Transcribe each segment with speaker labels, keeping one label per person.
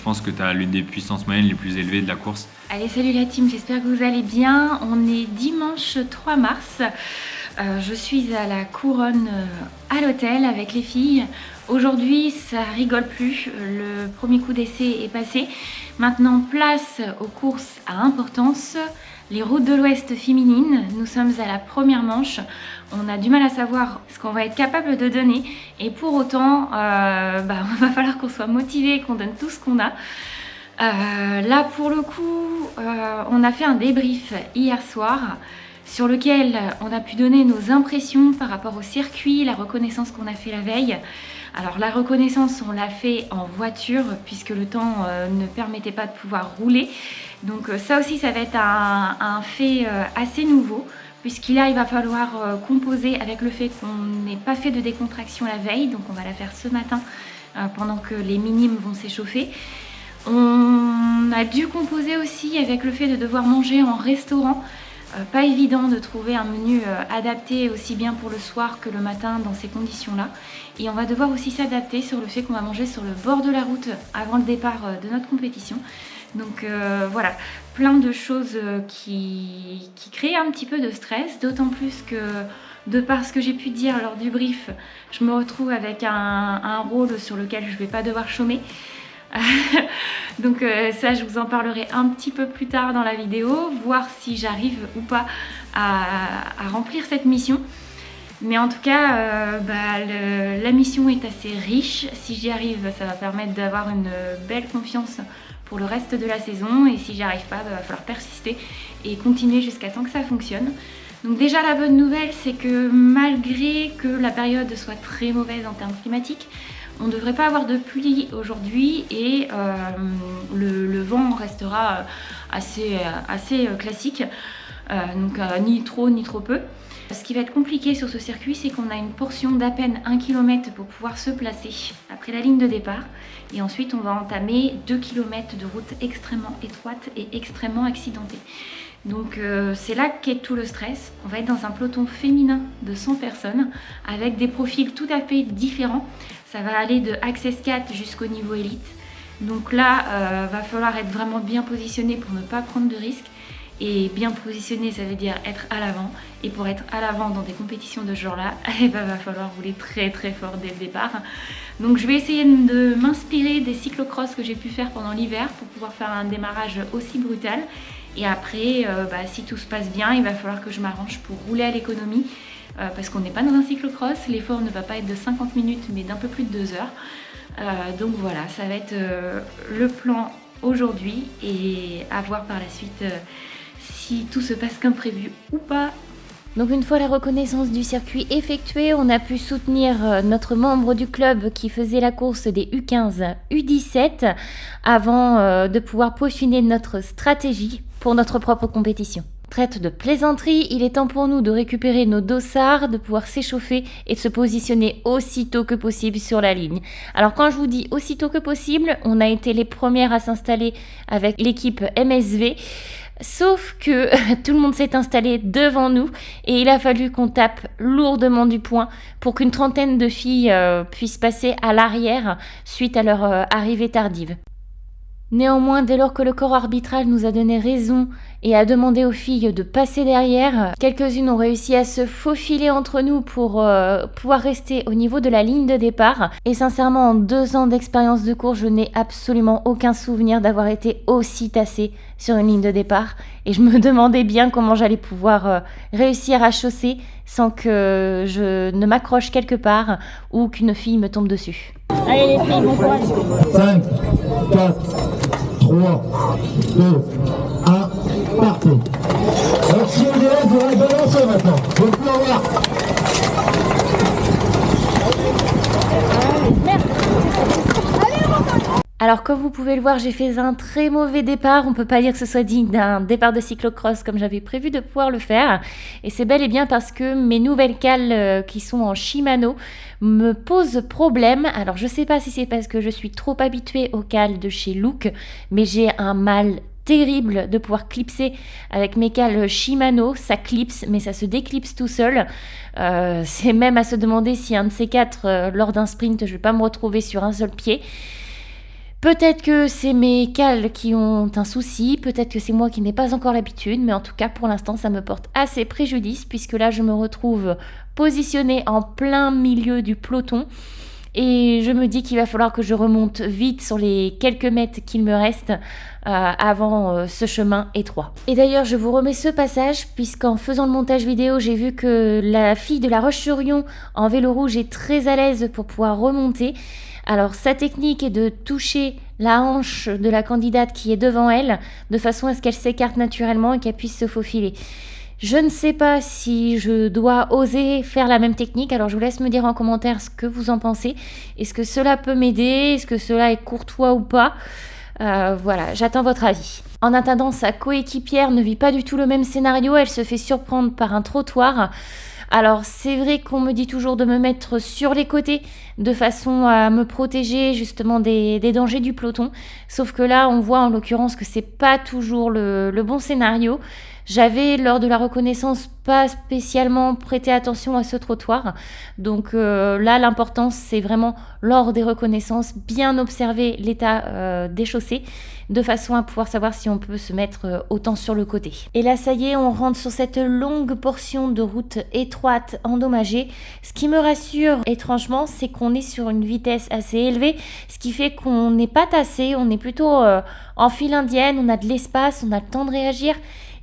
Speaker 1: je pense que tu as l'une des puissances moyennes les plus élevées de la course.
Speaker 2: Allez, salut la team, j'espère que vous allez bien. On est dimanche 3 mars. Je suis à la Couronne à l'hôtel avec les filles. Aujourd'hui, ça rigole plus. Le premier coup d'essai est passé. Maintenant, place aux courses à importance. Les routes de l'Ouest féminines. Nous sommes à la première manche. On a du mal à savoir ce qu'on va être capable de donner. Et pour autant, on va falloir qu'on soit motivé, qu'on donne tout ce qu'on a. Là, pour le coup, on a fait un débrief hier soir sur lequel on a pu donner nos impressions par rapport au circuit, la reconnaissance qu'on a fait la veille. Alors la reconnaissance, on l'a fait en voiture puisque le temps ne permettait pas de pouvoir rouler. Donc ça aussi, ça va être un fait assez nouveau puisqu'il va falloir composer avec le fait qu'on n'ait pas fait de décontraction la veille. Donc on va la faire ce matin pendant que les minimes vont s'échauffer. On a dû composer aussi avec le fait de devoir manger en restaurant. Pas évident de trouver un menu adapté aussi bien pour le soir que le matin dans ces conditions-là. Et on va devoir aussi s'adapter sur le fait qu'on va manger sur le bord de la route avant le départ de notre compétition. Donc voilà, plein de choses qui créent un petit peu de stress, d'autant plus que de par ce que j'ai pu dire lors du brief, je me retrouve avec un rôle sur lequel je ne vais pas devoir chômer. Donc ça, je vous en parlerai un petit peu plus tard dans la vidéo, voir si j'arrive ou pas à remplir cette mission. Mais en tout cas, la mission est assez riche. Si j'y arrive, ça va permettre d'avoir une belle confiance pour le reste de la saison. Et si j'y arrive pas, va falloir persister et continuer jusqu'à temps que ça fonctionne. Donc déjà, la bonne nouvelle, c'est que malgré que la période soit très mauvaise en termes climatiques, on ne devrait pas avoir de pluie aujourd'hui et le vent restera assez classique, donc ni trop ni trop peu. Ce qui va être compliqué sur ce circuit, c'est qu'on a une portion d'à peine 1 km pour pouvoir se placer après la ligne de départ. Et ensuite, on va entamer 2 km de route extrêmement étroite et extrêmement accidentée. Donc c'est là qu'est tout le stress. On va être dans un peloton féminin de 100 personnes avec des profils tout à fait différents. Ça va aller de Access 4 jusqu'au niveau élite. Donc là, va falloir être vraiment bien positionné pour ne pas prendre de risques. Et bien positionné, ça veut dire être à l'avant. Et pour être à l'avant dans des compétitions de ce genre-là, va falloir rouler très très fort dès le départ. Donc je vais essayer de m'inspirer des cyclocross que j'ai pu faire pendant l'hiver pour pouvoir faire un démarrage aussi brutal. Et après, si tout se passe bien, il va falloir que je m'arrange pour rouler à l'économie. Parce qu'on n'est pas dans un cyclocross, l'effort ne va pas être de 50 minutes mais d'un peu plus de 2 heures. Donc voilà, ça va être le plan aujourd'hui et à voir par la suite si tout se passe comme prévu ou pas.
Speaker 3: Donc une fois la reconnaissance du circuit effectuée, on a pu soutenir notre membre du club qui faisait la course des U15, U17 avant de pouvoir peaufiner notre stratégie pour notre propre compétition. Traite de plaisanterie, il est temps pour nous de récupérer nos dossards, de pouvoir s'échauffer et de se positionner aussitôt que possible sur la ligne. Alors quand je vous dis aussitôt que possible, on a été les premières à s'installer avec l'équipe MSV. Sauf que tout le monde s'est installé devant nous et il a fallu qu'on tape lourdement du poing pour qu'une trentaine de filles puissent passer à l'arrière suite à leur arrivée tardive. Néanmoins, dès lors que le corps arbitral nous a donné raison et a demandé aux filles de passer derrière, quelques-unes ont réussi à se faufiler entre nous pour pouvoir rester au niveau de la ligne de départ. Et sincèrement, en 2 ans d'expérience de course, je n'ai absolument aucun souvenir d'avoir été aussi tassée sur une ligne de départ. Et je me demandais bien comment j'allais pouvoir réussir à chausser sans que je ne m'accroche quelque part ou qu'une fille me tombe dessus.
Speaker 4: Allez les filles, bon courage. 5, 4, 3, 2, 1, partez. Donc si on est là, vous allez balancer maintenant. Faut le plus revoir.
Speaker 3: Merde. Alors comme vous pouvez le voir, j'ai fait un très mauvais départ. On peut pas dire que ce soit digne d'un départ de cyclocross comme j'avais prévu de pouvoir le faire. Et c'est bel et bien parce que mes nouvelles cales qui sont en Shimano me posent problème. Alors je sais pas si c'est parce que je suis trop habituée aux cales de chez Look, mais j'ai un mal terrible de pouvoir clipser avec mes cales Shimano. Ça clipse, mais ça se déclipse tout seul. C'est même à se demander si un de ces quatre, lors d'un sprint, je vais pas me retrouver sur un seul pied. Peut-être que c'est mes cales qui ont un souci, peut-être que c'est moi qui n'ai pas encore l'habitude, mais en tout cas pour l'instant ça me porte assez préjudice puisque là je me retrouve positionnée en plein milieu du peloton et je me dis qu'il va falloir que je remonte vite sur les quelques mètres qu'il me reste avant ce chemin étroit. Et d'ailleurs je vous remets ce passage puisqu'en faisant le montage vidéo j'ai vu que la fille de la Roche-sur-Yon en vélo rouge est très à l'aise pour pouvoir remonter. Alors sa technique est de toucher la hanche de la candidate qui est devant elle de façon à ce qu'elle s'écarte naturellement et qu'elle puisse se faufiler. Je ne sais pas si je dois oser faire la même technique, alors je vous laisse me dire en commentaire ce que vous en pensez. Est-ce que cela peut m'aider? Est-ce que cela est courtois ou pas? Voilà, j'attends votre avis. En attendant, sa coéquipière ne vit pas du tout le même scénario, elle se fait surprendre par un trottoir. Alors c'est vrai qu'on me dit toujours de me mettre sur les côtés de façon à me protéger justement des dangers du peloton. Sauf que là on voit en l'occurrence que c'est pas toujours le bon scénario. J'avais lors de la reconnaissance pas spécialement prêté attention à ce trottoir. Donc là l'importance c'est vraiment lors des reconnaissances bien observer l'état des chaussées de façon à pouvoir savoir si on peut se mettre autant sur le côté. Et là ça y est, on rentre sur cette longue portion de route étroite endommagée. Ce qui me rassure étrangement c'est qu'on est sur une vitesse assez élevée, ce qui fait qu'on n'est pas tassé, on est plutôt en file indienne, on a de l'espace, on a le temps de réagir.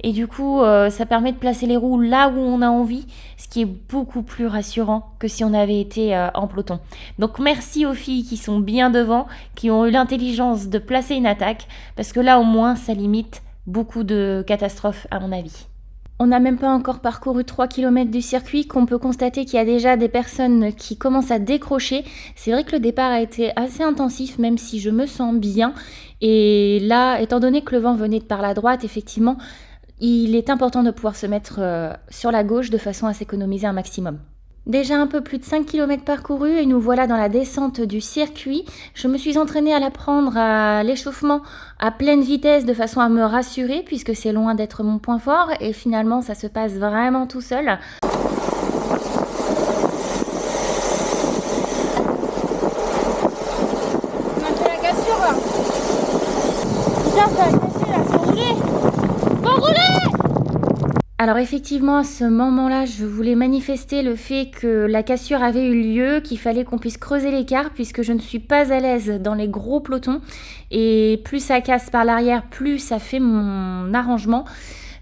Speaker 3: Et du coup, ça permet de placer les roues là où on a envie, ce qui est beaucoup plus rassurant que si on avait été en peloton. Donc merci aux filles qui sont bien devant, qui ont eu l'intelligence de placer une attaque, parce que là au moins ça limite beaucoup de catastrophes à mon avis. On n'a même pas encore parcouru 3 km du circuit qu'on peut constater qu'il y a déjà des personnes qui commencent à décrocher. C'est vrai que le départ a été assez intensif, même si je me sens bien. Et là, étant donné que le vent venait de par la droite, effectivement, il est important de pouvoir se mettre sur la gauche de façon à s'économiser un maximum. Déjà un peu plus de 5 km parcourus et nous voilà dans la descente du circuit. Je me suis entraînée à la prendre à l'échauffement à pleine vitesse de façon à me rassurer puisque c'est loin d'être mon point fort et finalement ça se passe vraiment tout seul. Alors effectivement, à ce moment-là, je voulais manifester le fait que la cassure avait eu lieu, qu'il fallait qu'on puisse creuser l'écart puisque je ne suis pas à l'aise dans les gros pelotons et plus ça casse par l'arrière, plus ça fait mon arrangement.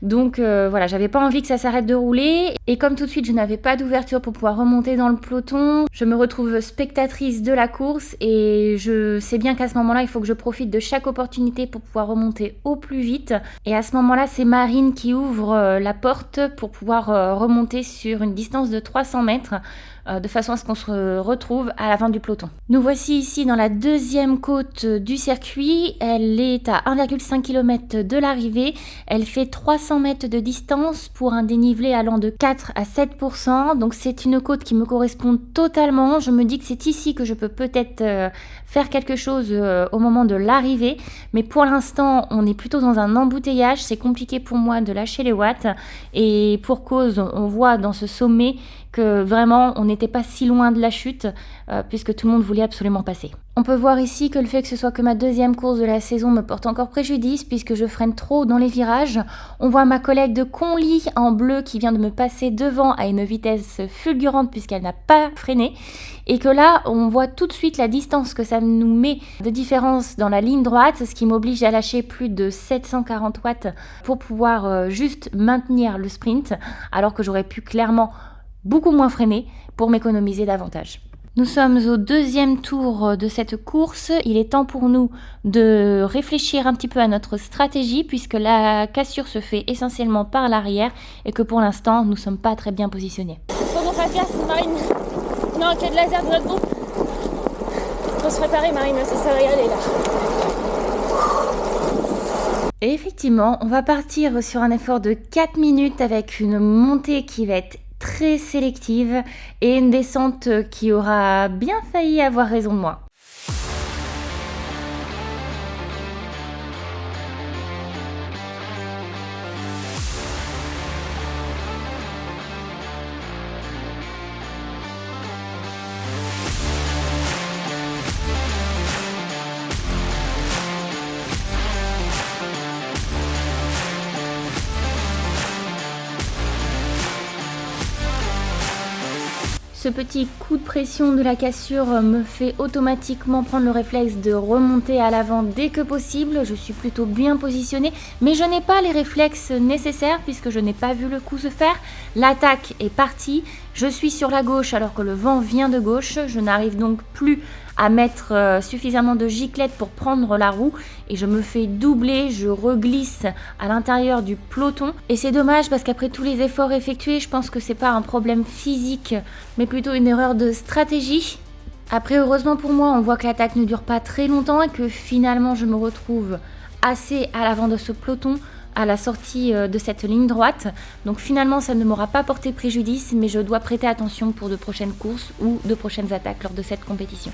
Speaker 3: Donc voilà, j'avais pas envie que ça s'arrête de rouler et comme tout de suite je n'avais pas d'ouverture pour pouvoir remonter dans le peloton, je me retrouve spectatrice de la course et je sais bien qu'à ce moment-là il faut que je profite de chaque opportunité pour pouvoir remonter au plus vite. Et à ce moment-là c'est Marine qui ouvre la porte pour pouvoir remonter sur une distance de 300 mètres de façon à ce qu'on se retrouve à l'avant du peloton. Nous voici ici dans la deuxième côte du circuit, elle est à 1,5 km de l'arrivée, elle fait 300 mètres de distance pour un dénivelé allant de 4 à 7%, donc c'est une côte qui me correspond totalement. Je me dis que c'est ici que je peux peut-être faire quelque chose au moment de l'arrivée, mais pour l'instant on est plutôt dans un embouteillage, c'est compliqué pour moi de lâcher les watts et pour cause on voit dans ce sommet que vraiment on n'était pas si loin de la chute puisque tout le monde voulait absolument passer. On peut voir ici que le fait que ce soit que ma deuxième course de la saison me porte encore préjudice puisque je freine trop dans les virages. On voit ma collègue de Conly en bleu qui vient de me passer devant à une vitesse fulgurante puisqu'elle n'a pas freiné et que là on voit tout de suite la distance que ça nous met de différence dans la ligne droite, ce qui m'oblige à lâcher plus de 740 watts pour pouvoir juste maintenir le sprint alors que j'aurais pu clairement beaucoup moins freiner pour m'économiser davantage. Nous sommes au deuxième tour de cette course. Il est temps pour nous de réfléchir un petit peu à notre stratégie puisque la cassure se fait essentiellement par l'arrière et que pour l'instant, nous ne sommes pas très bien positionnés.
Speaker 5: Faut qu'on fasse gaffe, Marine. Non, qu'il y a de laser de notre groupe. Faut se préparer, Marine, ça va y aller là.
Speaker 3: Et effectivement, on va partir sur un effort de 4 minutes avec une montée qui va être très sélective et une descente qui aura bien failli avoir raison de moi. Ce petit coup de pression de la cassure me fait automatiquement prendre le réflexe de remonter à l'avant dès que possible. Je suis plutôt bien positionnée, mais je n'ai pas les réflexes nécessaires puisque je n'ai pas vu le coup se faire. L'attaque est partie, je suis sur la gauche alors que le vent vient de gauche. Je n'arrive donc plus à mettre suffisamment de giclette pour prendre la roue et je me fais doubler, je reglisse à l'intérieur du peloton et c'est dommage parce qu'après tous les efforts effectués, je pense que c'est pas un problème physique mais plutôt une erreur de stratégie. Après, heureusement pour moi, on voit que l'attaque ne dure pas très longtemps et que finalement je me retrouve assez à l'avant de ce peloton à la sortie de cette ligne droite. Donc finalement ça ne m'aura pas porté préjudice, mais je dois prêter attention pour de prochaines courses ou de prochaines attaques lors de cette compétition.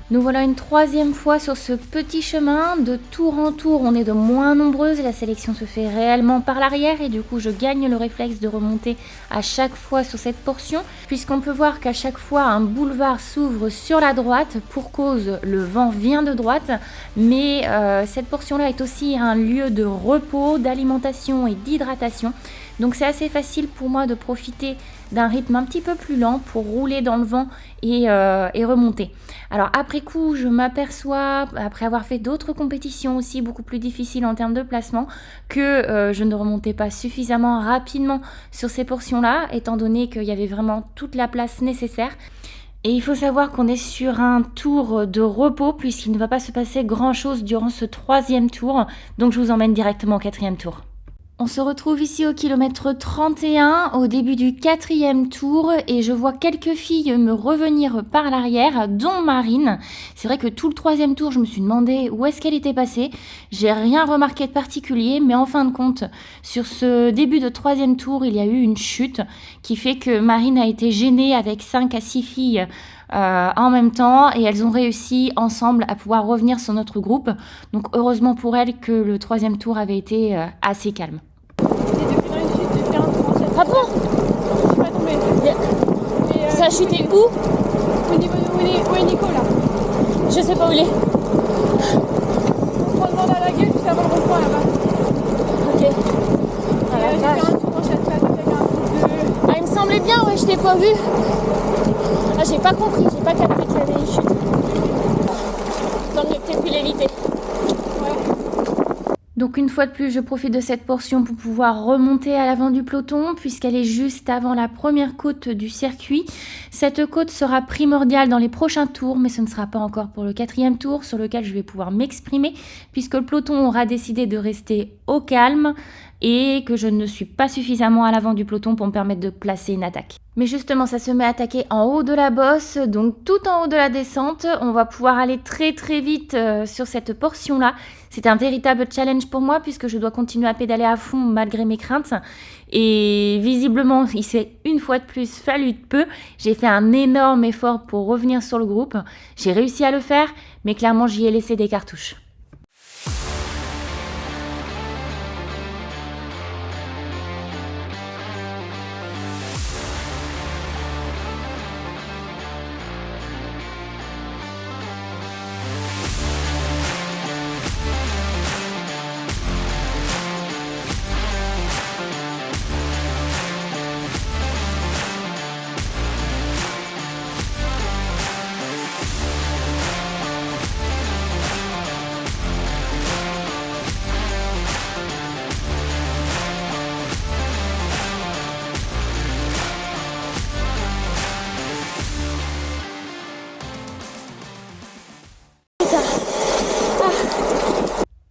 Speaker 3: Nous voilà une troisième fois sur ce petit chemin. De tour en tour, on est de moins nombreuses. La sélection se fait réellement par l'arrière et du coup, je gagne le réflexe de remonter à chaque fois sur cette portion. Puisqu'on peut voir qu'à chaque fois, un boulevard s'ouvre sur la droite. Pour cause, le vent vient de droite. Mais cette portion-là est aussi un lieu de repos, d'alimentation et d'hydratation. Donc c'est assez facile pour moi de profiter d'un rythme un petit peu plus lent pour rouler dans le vent et remonter. Alors après coup, je m'aperçois, après avoir fait d'autres compétitions aussi beaucoup plus difficiles en termes de placement, que je ne remontais pas suffisamment rapidement sur ces portions-là, étant donné qu'il y avait vraiment toute la place nécessaire. Et il faut savoir qu'on est sur un tour de repos puisqu'il ne va pas se passer grand-chose durant ce troisième tour. Donc je vous emmène directement au quatrième tour. On se retrouve ici au kilomètre 31, au début du quatrième tour, et je vois quelques filles me revenir par l'arrière, dont Marine. C'est vrai que tout le troisième tour, je me suis demandé où est-ce qu'elle était passée. J'ai rien remarqué de particulier, mais en fin de compte, sur ce début de troisième tour, il y a eu une chute qui fait que Marine a été gênée avec 5 à 6 filles en même temps et elles ont réussi ensemble à pouvoir revenir sur notre groupe. Donc heureusement pour elles que le troisième tour avait été assez calme.
Speaker 5: Ah bon? Je suis pas tombée. Ça a chuté où? Au niveau de où est Nico là? Je sais pas où il est. On prend le vent à la gueule juste avant le rond-point là-bas. Ok.
Speaker 3: J'ai fait
Speaker 5: un tour en chasse avec un truc de...
Speaker 3: Ah, il me semblait bien, ouais, je t'ai pas vu. Ah, j'ai pas compris, j'ai pas capté qu'il y avait une chute. Tant mieux que t'aies pu l'éviter. Donc une fois de plus, je profite de cette portion pour pouvoir remonter à l'avant du peloton puisqu'elle est juste avant la première côte du circuit. Cette côte sera primordiale dans les prochains tours, mais ce ne sera pas encore pour le quatrième tour sur lequel je vais pouvoir m'exprimer puisque le peloton aura décidé de rester au calme et que je ne suis pas suffisamment à l'avant du peloton pour me permettre de placer une attaque. Mais justement, ça se met à attaquer en haut de la bosse, donc tout en haut de la descente. On va pouvoir aller très très vite sur cette portion-là. C'est un véritable challenge pour moi puisque je dois continuer à pédaler à fond malgré mes craintes. Et visiblement, il s'est une fois de plus fallu de peu. J'ai fait un énorme effort pour revenir sur le groupe. J'ai réussi à le faire, mais clairement, j'y ai laissé des cartouches.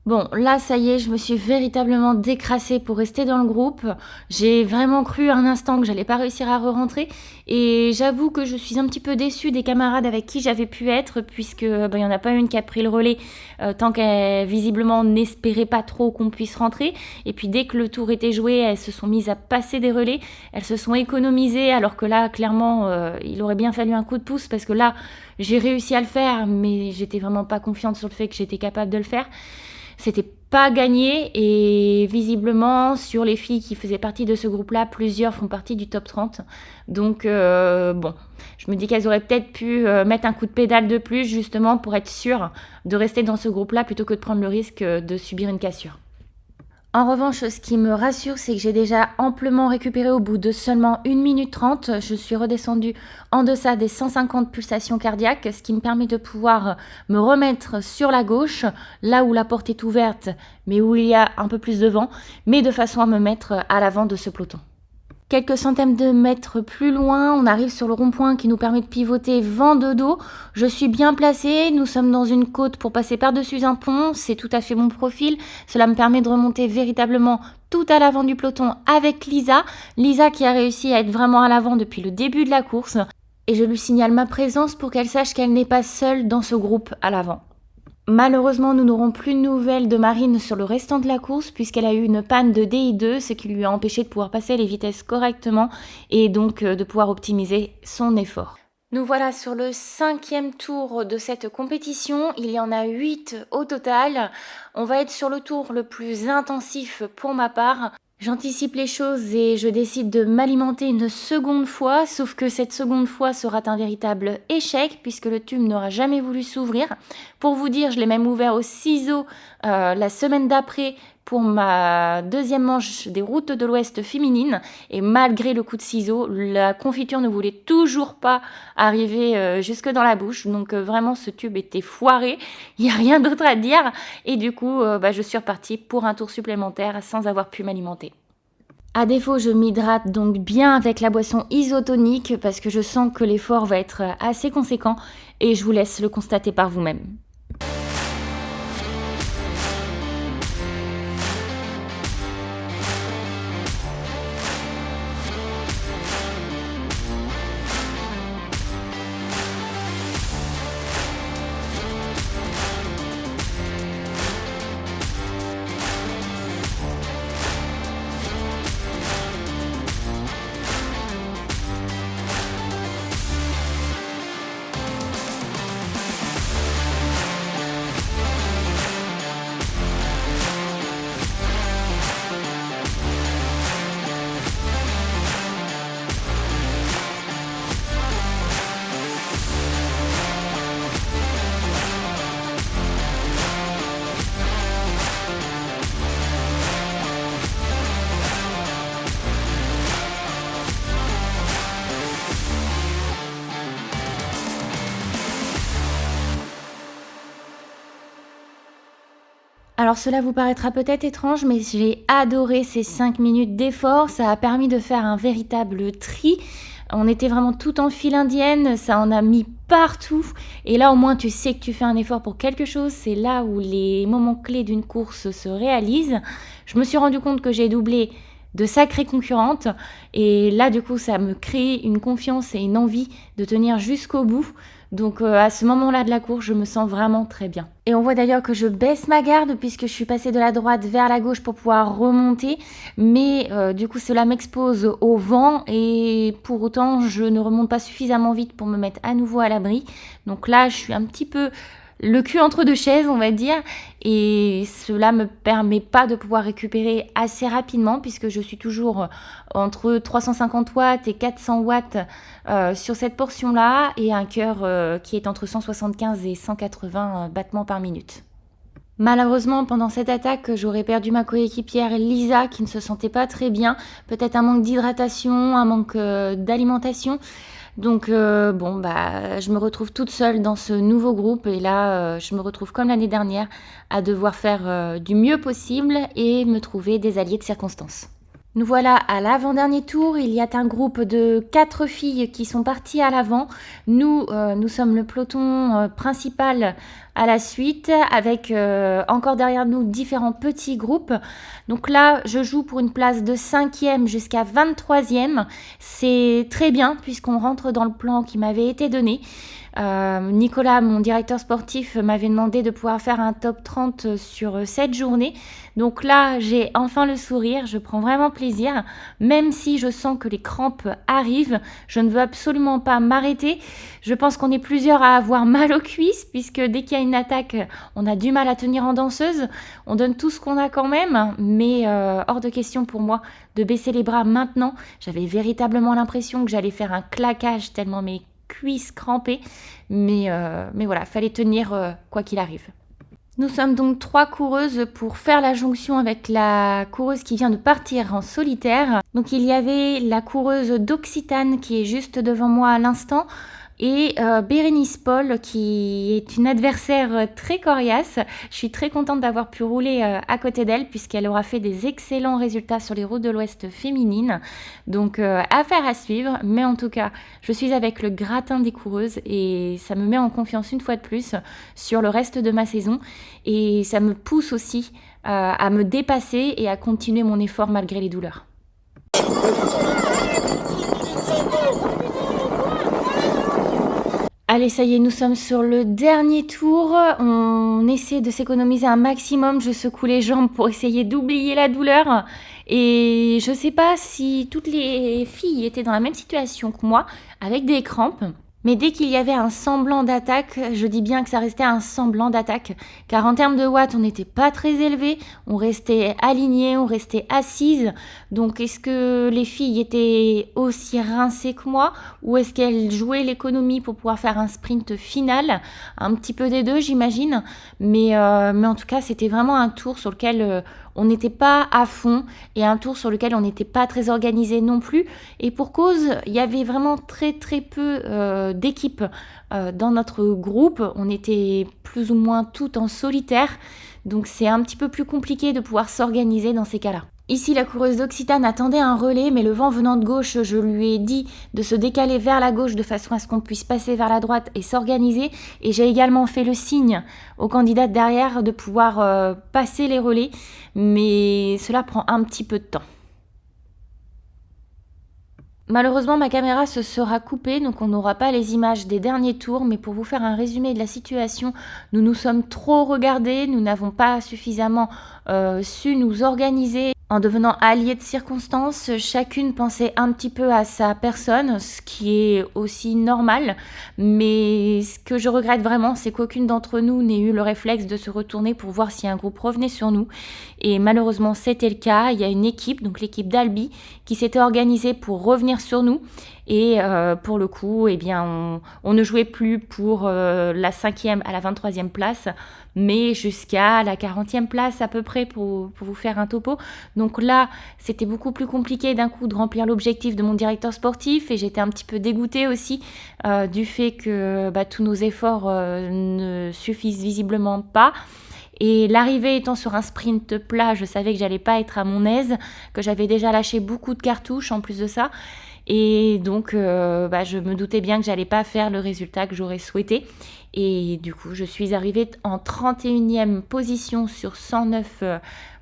Speaker 3: Bon, là, ça y est, je me suis véritablement décrassée pour rester dans le groupe. J'ai vraiment cru un instant que j'allais pas réussir à re-rentrer. Et j'avoue que je suis un petit peu déçue des camarades avec qui j'avais pu être, puisque il y en a pas une qui a pris le relais tant qu'elle visiblement n'espérait pas trop qu'on puisse rentrer. Et puis dès que le tour était joué, elles se sont mises à passer des relais. Elles se sont économisées, alors que là, clairement, il aurait bien fallu un coup de pouce, parce que là, j'ai réussi à le faire, mais j'étais vraiment pas confiante sur le fait que j'étais capable de le faire. C'était pas gagné et visiblement sur les filles qui faisaient partie de ce groupe-là, plusieurs font partie du top 30. Donc bon, je me dis qu'elles auraient peut-être pu mettre un coup de pédale de plus justement pour être sûres de rester dans ce groupe-là plutôt que de prendre le risque de subir une cassure. En revanche, ce qui me rassure, c'est que j'ai déjà amplement récupéré au bout de seulement 1 minute 30. Je suis redescendue en deçà des 150 pulsations cardiaques, ce qui me permet de pouvoir me remettre sur la gauche, là où la porte est ouverte, mais où il y a un peu plus de vent, mais de façon à me mettre à l'avant de ce peloton. Quelques centaines de mètres plus loin, on arrive sur le rond-point qui nous permet de pivoter vent de dos. Je suis bien placée, nous sommes dans une côte pour passer par-dessus un pont, c'est tout à fait mon profil. Cela me permet de remonter véritablement tout à l'avant du peloton avec Lisa. Lisa qui a réussi à être vraiment à l'avant depuis le début de la course. Et je lui signale ma présence pour qu'elle sache qu'elle n'est pas seule dans ce groupe à l'avant. Malheureusement, nous n'aurons plus de nouvelles de Marine sur le restant de la course puisqu'elle a eu une panne de DI2, ce qui lui a empêché de pouvoir passer les vitesses correctement et donc de pouvoir optimiser son effort. Nous voilà sur le 5e tour de cette compétition, il y en a 8 au total. On va être sur le tour le plus intensif pour ma part. J'anticipe les choses et je décide de m'alimenter une seconde fois, sauf que cette seconde fois sera un véritable échec puisque le tube n'aura jamais voulu s'ouvrir. Pour vous dire, je l'ai même ouvert au ciseau la semaine d'après pour ma deuxième manche des routes de l'Ouest féminine et malgré le coup de ciseau, la confiture ne voulait toujours pas arriver jusque dans la bouche. Donc vraiment ce tube était foiré, il n'y a rien d'autre à dire et du coup je suis repartie pour un tour supplémentaire sans avoir pu m'alimenter. À défaut, je m'hydrate donc bien avec la boisson isotonique parce que je sens que l'effort va être assez conséquent et je vous laisse le constater par vous-même. Alors cela vous paraîtra peut-être étrange, mais j'ai adoré ces 5 minutes d'effort, ça a permis de faire un véritable tri. On était vraiment tout en file indienne, ça en a mis partout. Et là au moins tu sais que tu fais un effort pour quelque chose, c'est là où les moments clés d'une course se réalisent. Je me suis rendu compte que j'ai doublé de sacrées concurrentes et là du coup ça me crée une confiance et une envie de tenir jusqu'au bout. Donc à ce moment-là de la course, je me sens vraiment très bien. Et on voit d'ailleurs que je baisse ma garde puisque je suis passée de la droite vers la gauche pour pouvoir remonter. Mais du coup, cela m'expose au vent et pour autant, je ne remonte pas suffisamment vite pour me mettre à nouveau à l'abri. Donc là, je suis un petit peu le cul entre deux chaises, on va dire, et cela me permet pas de pouvoir récupérer assez rapidement puisque je suis toujours entre 350 watts et 400 watts sur cette portion-là et un cœur qui est entre 175 et 180 battements par minute. Malheureusement, pendant cette attaque, j'aurais perdu ma coéquipière Lisa qui ne se sentait pas très bien, peut-être un manque d'hydratation, un manque d'alimentation. Donc je me retrouve toute seule dans ce nouveau groupe et là je me retrouve comme l'année dernière à devoir faire du mieux possible et me trouver des alliés de circonstance. Nous voilà à l'avant-dernier tour, il y a un groupe de 4 filles qui sont parties à l'avant. Nous sommes le peloton principal à la suite avec encore derrière nous différents petits groupes. Donc là, je joue pour une place de 5e jusqu'à 23e. C'est très bien puisqu'on rentre dans le plan qui m'avait été donné. Nicolas, mon directeur sportif, m'avait demandé de pouvoir faire un top 30 sur cette journée. Donc là, j'ai enfin le sourire, je prends vraiment plaisir. Même si je sens que les crampes arrivent, je ne veux absolument pas m'arrêter. Je pense qu'on est plusieurs à avoir mal aux cuisses, puisque dès qu'il y a une attaque, on a du mal à tenir en danseuse. On donne tout ce qu'on a quand même, mais hors de question pour moi de baisser les bras maintenant. J'avais véritablement l'impression que j'allais faire un claquage tellement mes cuisses crampées, mais voilà, fallait tenir quoi qu'il arrive. Nous sommes donc 3 coureuses pour faire la jonction avec la coureuse qui vient de partir en solitaire. Donc il y avait la coureuse d'Occitane qui est juste devant moi à l'instant et Bérénice Paul qui est une adversaire très coriace. Je suis très contente d'avoir pu rouler à côté d'elle puisqu'elle aura fait des excellents résultats sur les routes de l'Ouest féminines. Donc affaire à suivre, mais en tout cas je suis avec le gratin des coureuses et ça me met en confiance une fois de plus sur le reste de ma saison et ça me pousse aussi à me dépasser et à continuer mon effort malgré les douleurs. Allez, ça y est, nous sommes sur le dernier tour. On essaie de s'économiser un maximum. Je secoue les jambes pour essayer d'oublier la douleur. Et je sais pas si toutes les filles étaient dans la même situation que moi, avec des crampes. Mais dès qu'il y avait un semblant d'attaque, je dis bien que ça restait un semblant d'attaque, car en termes de watts, on n'était pas très élevé, on restait aligné, on restait assise. Donc est-ce que les filles étaient aussi rincées que moi, ou est-ce qu'elles jouaient l'économie pour pouvoir faire un sprint final? Un petit peu des deux, j'imagine. Mais en tout cas, c'était vraiment un tour sur lequel on n'était pas à fond et un tour sur lequel on n'était pas très organisé non plus. Et pour cause, il y avait vraiment très peu d'équipes dans notre groupe. On était plus ou moins toutes en solitaire. Donc c'est un petit peu plus compliqué de pouvoir s'organiser dans ces cas-là. Ici, la coureuse d'Occitane attendait un relais, mais le vent venant de gauche, je lui ai dit de se décaler vers la gauche de façon à ce qu'on puisse passer vers la droite et s'organiser. Et j'ai également fait le signe aux candidates derrière de pouvoir passer les relais, mais cela prend un petit peu de temps. Malheureusement, ma caméra se sera coupée, donc on n'aura pas les images des derniers tours, mais pour vous faire un résumé de la situation, nous nous sommes trop regardés, nous n'avons pas suffisamment su nous organiser. En devenant alliés de circonstances, chacune pensait un petit peu à sa personne, ce qui est aussi normal. Mais ce que je regrette vraiment, c'est qu'aucune d'entre nous n'ait eu le réflexe de se retourner pour voir si un groupe revenait sur nous. Et malheureusement, c'était le cas. Il y a une équipe, donc l'équipe d'Albi, qui s'était organisée pour revenir sur nous. Et pour le coup, eh bien, on ne jouait plus pour la 5e à la 23e place, mais jusqu'à la 40e place à peu près pour vous faire un topo. Donc là, c'était beaucoup plus compliqué d'un coup de remplir l'objectif de mon directeur sportif et j'étais un petit peu dégoûtée aussi du fait que tous nos efforts ne suffisent visiblement pas. Et l'arrivée étant sur un sprint plat, je savais que j'allais pas être à mon aise, que j'avais déjà lâché beaucoup de cartouches en plus de ça. Et donc, je me doutais bien que j'allais pas faire le résultat que j'aurais souhaité. Et du coup, je suis arrivée en 31e position sur 109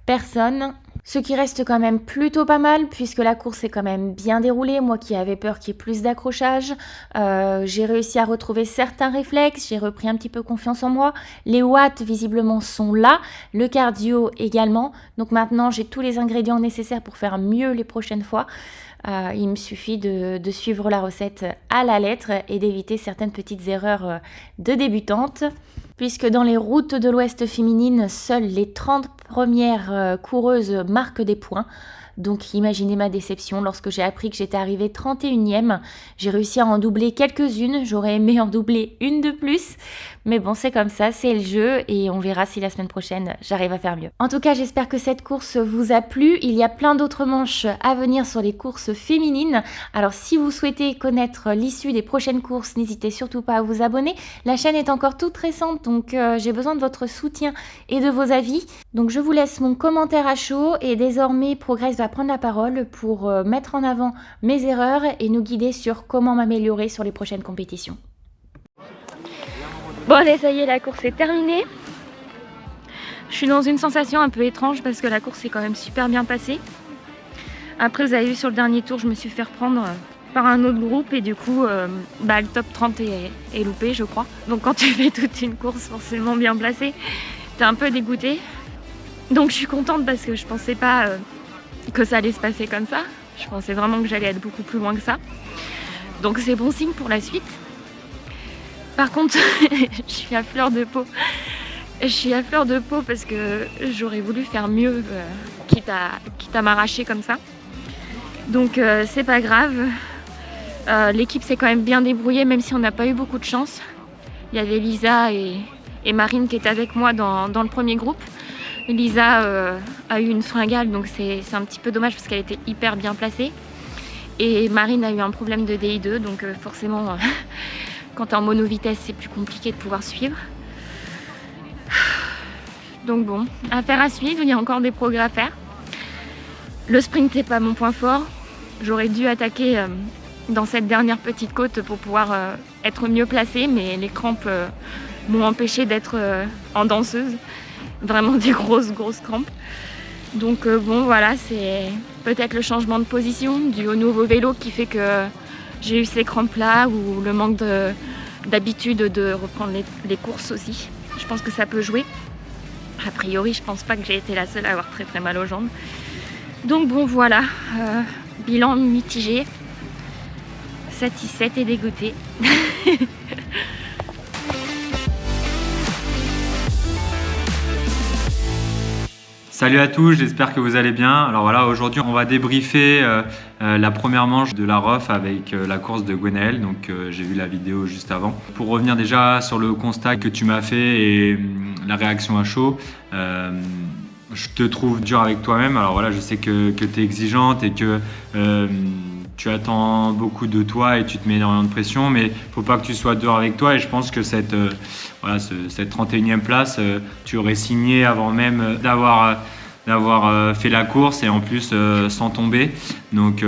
Speaker 3: personnes. Ce qui reste quand même plutôt pas mal puisque la course est quand même bien déroulée. Moi qui avais peur qu'il y ait plus d'accrochage, j'ai réussi à retrouver certains réflexes, j'ai repris un petit peu confiance en moi. Les watts visiblement sont là, le cardio également. Donc maintenant j'ai tous les ingrédients nécessaires pour faire mieux les prochaines fois. Il me suffit de suivre la recette à la lettre et d'éviter certaines petites erreurs de débutante. Puisque dans les routes de l'Ouest féminines, seules les 30 premières coureuses marquent des points. Donc imaginez ma déception lorsque j'ai appris que j'étais arrivée 31e. J'ai réussi à en doubler quelques-unes, j'aurais aimé en doubler une de plus. Mais bon, c'est comme ça, c'est le jeu et on verra si la semaine prochaine j'arrive à faire mieux. En tout cas, j'espère que cette course vous a plu. Il y a plein d'autres manches à venir sur les courses féminines. Alors si vous souhaitez connaître l'issue des prochaines courses, n'hésitez surtout pas à vous abonner. La chaîne est encore toute récente, donc j'ai besoin de votre soutien et de vos avis. Donc je vous laisse mon commentaire à chaud et désormais Progress va prendre la parole pour mettre en avant mes erreurs et nous guider sur comment m'améliorer sur les prochaines compétitions.
Speaker 2: Bon allez, ça y est, la course est terminée. Je suis dans une sensation un peu étrange parce que la course est quand même super bien passée. Après, vous avez vu sur le dernier tour, je me suis fait reprendre par un autre groupe et du coup, le top 30 est loupé, je crois. Donc quand tu fais toute une course forcément bien placée, t'es un peu dégoûté. Donc je suis contente parce que je pensais pas que ça allait se passer comme ça. Je pensais vraiment que j'allais être beaucoup plus loin que ça. Donc c'est bon signe pour la suite. Par contre, je suis à fleur de peau. Je suis à fleur de peau parce que j'aurais voulu faire mieux, quitte à m'arracher comme ça. Donc c'est pas grave. L'équipe s'est quand même bien débrouillée, même si on n'a pas eu beaucoup de chance. Il y avait Lisa et et Marine qui est avec moi dans le premier groupe. Lisa a eu une fringale, donc c'est un petit peu dommage parce qu'elle était hyper bien placée. Et Marine a eu un problème de DI2, donc forcément, quand tu es en mono-vitesse, c'est plus compliqué de pouvoir suivre. Donc bon, affaire à suivre, il y a encore des progrès à faire. Le sprint n'est pas mon point fort. J'aurais dû attaquer dans cette dernière petite côte pour pouvoir être mieux placée, mais les crampes m'ont empêché d'être en danseuse. Vraiment des grosses crampes. Donc bon voilà, c'est peut-être le changement de position dû au nouveau vélo qui fait que j'ai eu ces crampes là, ou le manque d'habitude de reprendre les courses aussi. Je pense que ça peut jouer. A priori, je pense pas que j'ai été la seule à avoir très mal aux jambes. Donc bon voilà, bilan mitigé, satisfaite et dégoûtée.
Speaker 1: Salut à tous, j'espère que vous allez bien. Alors voilà, aujourd'hui on va débriefer la première manche de la ROF avec la course de Gwenaëlle, donc j'ai vu la vidéo juste avant. Pour revenir déjà sur le constat que tu m'as fait et la réaction à chaud, je te trouve dur avec toi-même. Alors voilà, je sais que tu es exigeante et que tu attends beaucoup de toi et tu te mets énormément de pression, mais faut pas que tu sois dur avec toi. Et je pense que cette 31e place, tu aurais signé avant même d'avoir fait la course et en plus sans tomber. Donc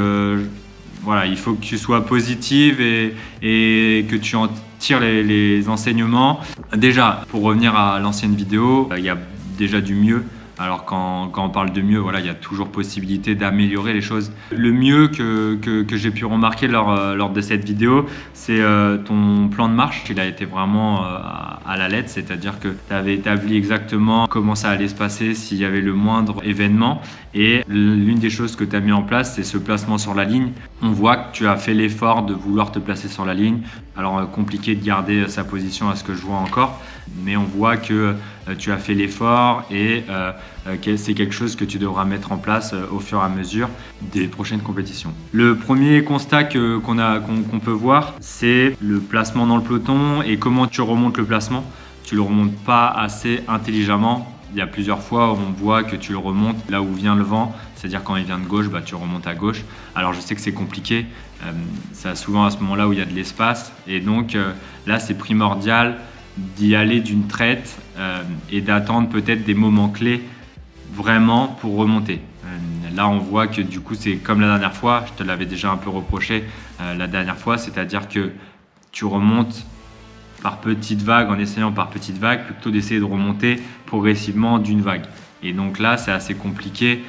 Speaker 1: voilà, il faut que tu sois positive et que tu en tires les enseignements. Déjà, pour revenir à l'ancienne vidéo, il y a déjà du mieux. Alors quand on parle de mieux, voilà, il y a toujours possibilité d'améliorer les choses. Le mieux que j'ai pu remarquer lors de cette vidéo, c'est ton plan de marche. Il a été vraiment à la lettre, c'est-à-dire que tu avais établi exactement comment ça allait se passer s'il y avait le moindre événement. Et l'une des choses que tu as mis en place, c'est ce placement sur la ligne. On voit que tu as fait l'effort de vouloir te placer sur la ligne. Alors compliqué de garder sa position à ce que je vois encore, mais on voit que tu as fait l'effort et c'est quelque chose que tu devras mettre en place au fur et à mesure des prochaines compétitions. Le premier constat qu'on peut voir, c'est le placement dans le peloton et comment tu remontes le placement. Tu le remontes pas assez intelligemment. Il y a plusieurs fois où on voit que tu le remontes là où vient le vent, c'est-à-dire quand il vient de gauche, tu remontes à gauche. Alors je sais que c'est compliqué, c'est souvent à ce moment-là où il y a de l'espace et donc là c'est primordial d'y aller d'une traite et d'attendre peut-être des moments clés vraiment pour remonter. Là on voit que du coup c'est comme la dernière fois, je te l'avais déjà un peu reproché la dernière fois, c'est-à-dire que tu remontes par petites vagues en essayant par petites vagues plutôt d'essayer de remonter progressivement d'une vague. Et donc là c'est assez compliqué,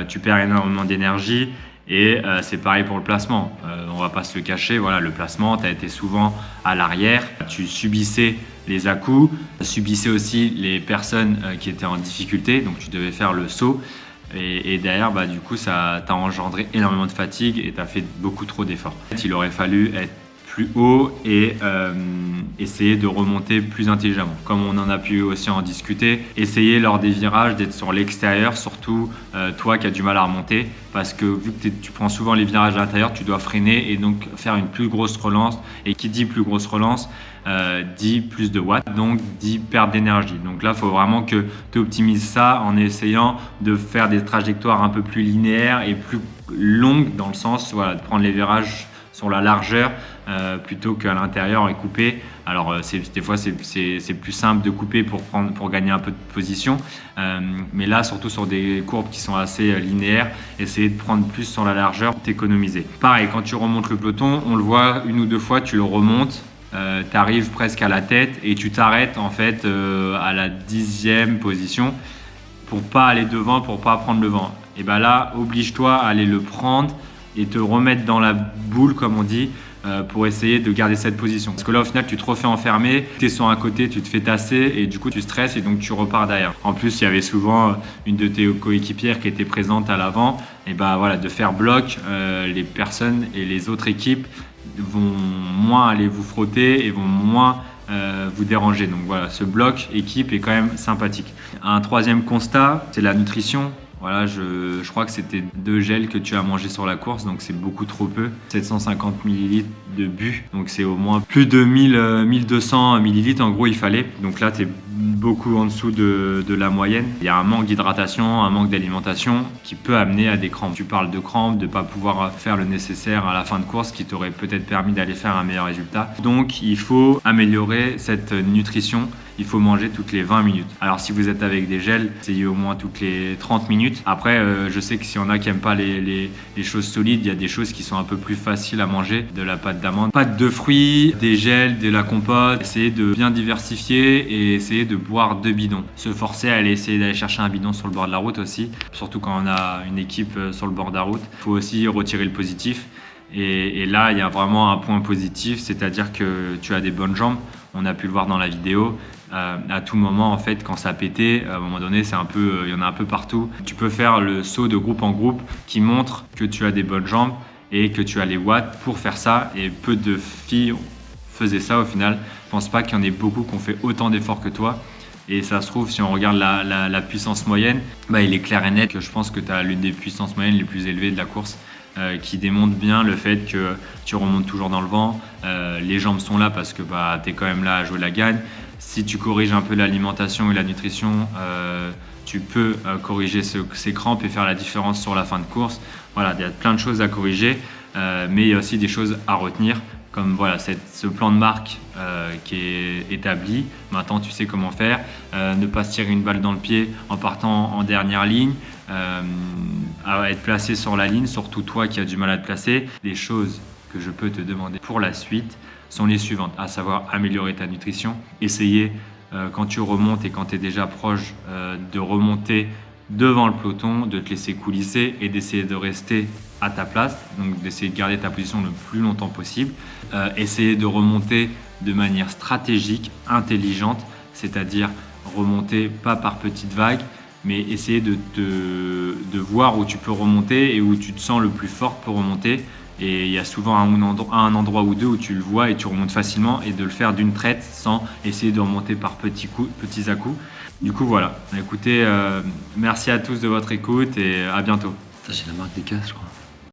Speaker 1: tu perds énormément d'énergie et c'est pareil pour le placement. On va pas se le cacher, voilà, le placement, tu as été souvent à l'arrière, tu subissais les à-coups, subissais aussi les personnes qui étaient en difficulté, donc tu devais faire le saut. Et derrière, du coup, ça t'a engendré énormément de fatigue et tu as fait beaucoup trop d'efforts. Il aurait fallu être plus haut et essayer de remonter plus intelligemment. Comme on en a pu aussi en discuter, essayer lors des virages d'être sur l'extérieur, surtout toi qui as du mal à remonter, parce que vu que tu prends souvent les virages à l'intérieur, tu dois freiner et donc faire une plus grosse relance. Et qui dit plus grosse relance, dit plus de watts, donc dit perte d'énergie. Donc là, il faut vraiment que tu optimises ça en essayant de faire des trajectoires un peu plus linéaires et plus longues dans le sens de prendre les virages sur la largeur plutôt qu'à l'intérieur et couper. Alors des fois c'est plus simple de couper pour gagner un peu de position, mais là surtout sur des courbes qui sont assez linéaires, essayer de prendre plus sur la largeur, t'économiser. Pareil, quand tu remontes le peloton, on le voit une ou deux fois, tu le remontes, tu arrives presque à la tête et tu t'arrêtes en fait à la 10e position pour pas aller devant, pour pas prendre le vent. Et là, oblige-toi à aller le prendre et te remettre dans la boule, comme on dit, pour essayer de garder cette position. Parce que là, au final, tu te refais enfermer, tu es sur un côté, tu te fais tasser et du coup, tu stresses et donc tu repars derrière. En plus, il y avait souvent une de tes coéquipières qui était présente à l'avant. Et voilà, de faire bloc, les personnes et les autres équipes vont moins aller vous frotter et vont moins vous déranger. Donc voilà, ce bloc équipe est quand même sympathique. Un troisième constat, c'est la nutrition. Voilà, je crois que c'était 2 gels que tu as mangé sur la course, donc c'est beaucoup trop peu. 750 ml de bu, donc c'est au moins plus de 1200 ml en gros il fallait. Donc là, tu es beaucoup en dessous de la moyenne. Il y a un manque d'hydratation, un manque d'alimentation qui peut amener à des crampes. Tu parles de crampes, de ne pas pouvoir faire le nécessaire à la fin de course qui t'aurait peut-être permis d'aller faire un meilleur résultat. Donc il faut améliorer cette nutrition. Il faut manger toutes les 20 minutes. Alors si vous êtes avec des gels, essayez au moins toutes les 30 minutes. Après, je sais que s'il y en a qui n'aiment pas les choses solides, il y a des choses qui sont un peu plus faciles à manger. De la pâte d'amande, pâte de fruits, des gels, de la compote. Essayez de bien diversifier et essayez de boire 2 bidons. Se forcer à aller essayer d'aller chercher un bidon sur le bord de la route aussi. Surtout quand on a une équipe sur le bord de la route. Il faut aussi retirer le positif. Et là, il y a vraiment un point positif, c'est-à-dire que tu as des bonnes jambes. On a pu le voir dans la vidéo. À tout moment, en fait, quand ça pétait, à un moment donné, c'est un peu, il y en a un peu partout. Tu peux faire le saut de groupe en groupe qui montre que tu as des bonnes jambes et que tu as les watts pour faire ça. Et peu de filles faisaient ça au final. Je pense pas qu'il y en ait beaucoup qui ont fait autant d'efforts que toi. Et ça se trouve, si on regarde la puissance moyenne, il est clair et net que je pense que tu as l'une des puissances moyennes les plus élevées de la course. Qui démontre bien le fait que tu remontes toujours dans le vent, les jambes sont là parce que tu es quand même là à jouer la gagne. Si tu corriges un peu l'alimentation et la nutrition, tu peux corriger ces crampes et faire la différence sur la fin de course. Voilà, il y a plein de choses à corriger, mais il y a aussi des choses à retenir, comme voilà, ce plan de marque qui est établi. Maintenant, tu sais comment faire. Ne pas se tirer une balle dans le pied en partant en dernière ligne. À être placé sur la ligne, surtout toi qui as du mal à te placer. Les choses que je peux te demander pour la suite sont les suivantes, à savoir améliorer ta nutrition, essayer quand tu remontes et quand tu es déjà proche de remonter devant le peloton, de te laisser coulisser et d'essayer de rester à ta place, donc d'essayer de garder ta position le plus longtemps possible. Essayer de remonter de manière stratégique, intelligente, c'est-à-dire remonter pas par petites vagues, mais essayer de voir où tu peux remonter et où tu te sens le plus fort pour remonter. Et il y a souvent un endroit ou deux où tu le vois et tu remontes facilement, et de le faire d'une traite sans essayer de remonter par petits à-coups. Du coup, voilà. Écoutez, merci à tous de votre écoute et à bientôt.
Speaker 6: Ça, c'est la marque des casques, je crois.